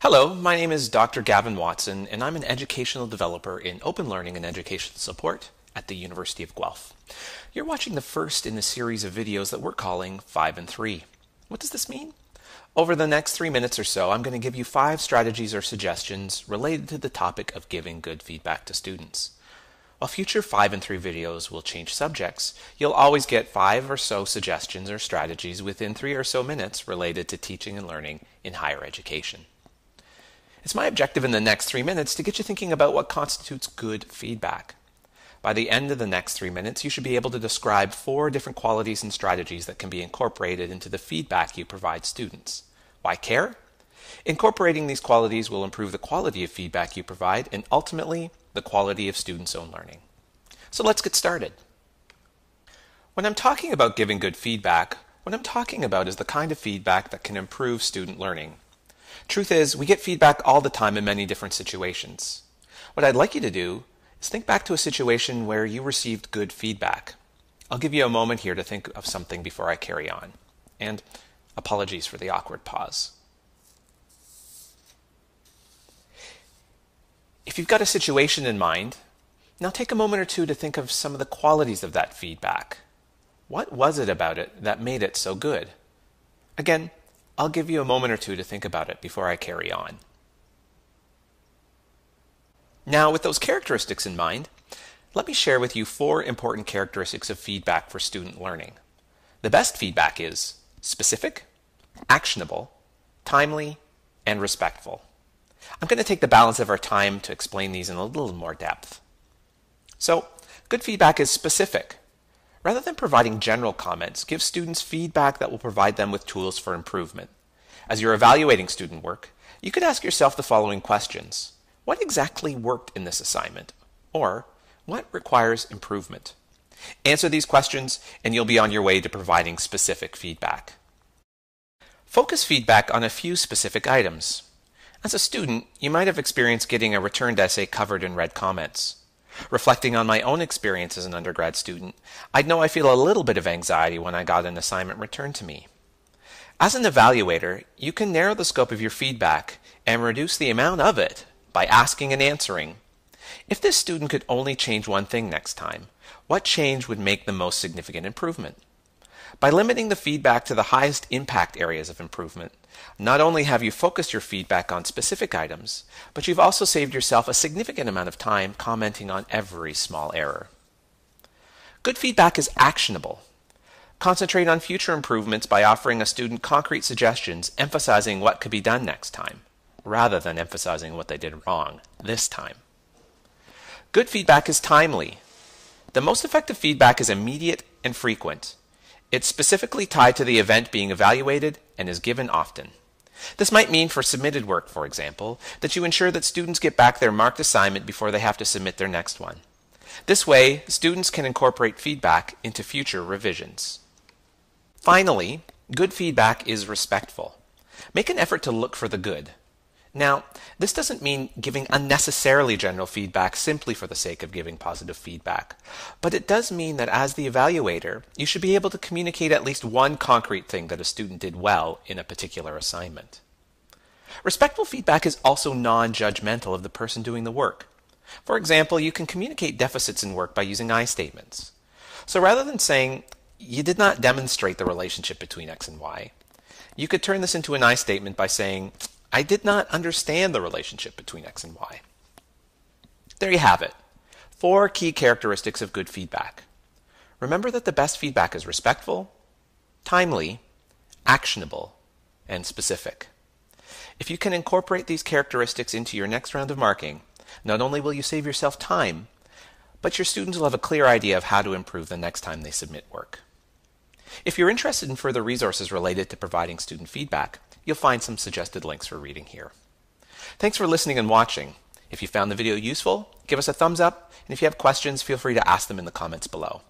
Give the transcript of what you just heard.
Hello, my name is Dr. Gavin Watson, and I'm an educational developer in open learning and educational support at the University of Guelph. You're watching the first in a series of videos that we're calling 5 and 3. What does this mean? Over the next 3 minutes or so, I'm going to give you 5 strategies or suggestions related to the topic of giving good feedback to students. While future 5 and 3 videos will change subjects, you'll always get 5 or so suggestions or strategies within 3 or so minutes related to teaching and learning in higher education. It's my objective in the next 3 minutes to get you thinking about what constitutes good feedback. By the end of the next 3 minutes, you should be able to describe 4 different qualities and strategies that can be incorporated into the feedback you provide students. Why care? Incorporating these qualities will improve the quality of feedback you provide and ultimately the quality of students' own learning. So let's get started. When I'm talking about giving good feedback, what I'm talking about is the kind of feedback that can improve student learning. Truth is, we get feedback all the time in many different situations. What I'd like you to do is think back to a situation where you received good feedback. I'll give you a moment here to think of something before I carry on. And apologies for the awkward pause. If you've got a situation in mind, now take a moment or two to think of some of the qualities of that feedback. What was it about it that made it so good? Again, I'll give you a moment or two to think about it before I carry on. Now, with those characteristics in mind, let me share with you 4 important characteristics of feedback for student learning. The best feedback is specific, actionable, timely, and respectful. I'm going to take the balance of our time to explain these in a little more depth. So, good feedback is specific. Rather than providing general comments, give students feedback that will provide them with tools for improvement. As you're evaluating student work, you could ask yourself the following questions. What exactly worked in this assignment? Or, what requires improvement? Answer these questions and you'll be on your way to providing specific feedback. Focus feedback on a few specific items. As a student, you might have experienced getting a returned essay covered in red comments. Reflecting on my own experience as an undergrad student, I'd know I feel a little bit of anxiety when I got an assignment returned to me. As an evaluator, you can narrow the scope of your feedback and reduce the amount of it by asking and answering. If this student could only change one thing next time, what change would make the most significant improvement? By limiting the feedback to the highest impact areas of improvement, not only have you focused your feedback on specific items, but you've also saved yourself a significant amount of time commenting on every small error. Good feedback is actionable. Concentrate on future improvements by offering a student concrete suggestions emphasizing what could be done next time, rather than emphasizing what they did wrong this time. Good feedback is timely. The most effective feedback is immediate and frequent. It's specifically tied to the event being evaluated and is given often. This might mean for submitted work, for example, that you ensure that students get back their marked assignment before they have to submit their next one. This way, students can incorporate feedback into future revisions. Finally, good feedback is respectful. Make an effort to look for the good. Now, this doesn't mean giving unnecessarily general feedback simply for the sake of giving positive feedback, but it does mean that as the evaluator, you should be able to communicate at least one concrete thing that a student did well in a particular assignment. Respectful feedback is also non-judgmental of the person doing the work. For example, you can communicate deficits in work by using I statements. So rather than saying, "You did not demonstrate the relationship between X and Y," you could turn this into an I statement by saying, "I did not understand the relationship between X and Y." There you have it. 4 key characteristics of good feedback. Remember that the best feedback is respectful, timely, actionable, and specific. If you can incorporate these characteristics into your next round of marking, not only will you save yourself time, but your students will have a clear idea of how to improve the next time they submit work. If you're interested in further resources related to providing student feedback, you'll find some suggested links for reading here. Thanks for listening and watching. If you found the video useful, give us a thumbs up, and if you have questions, feel free to ask them in the comments below.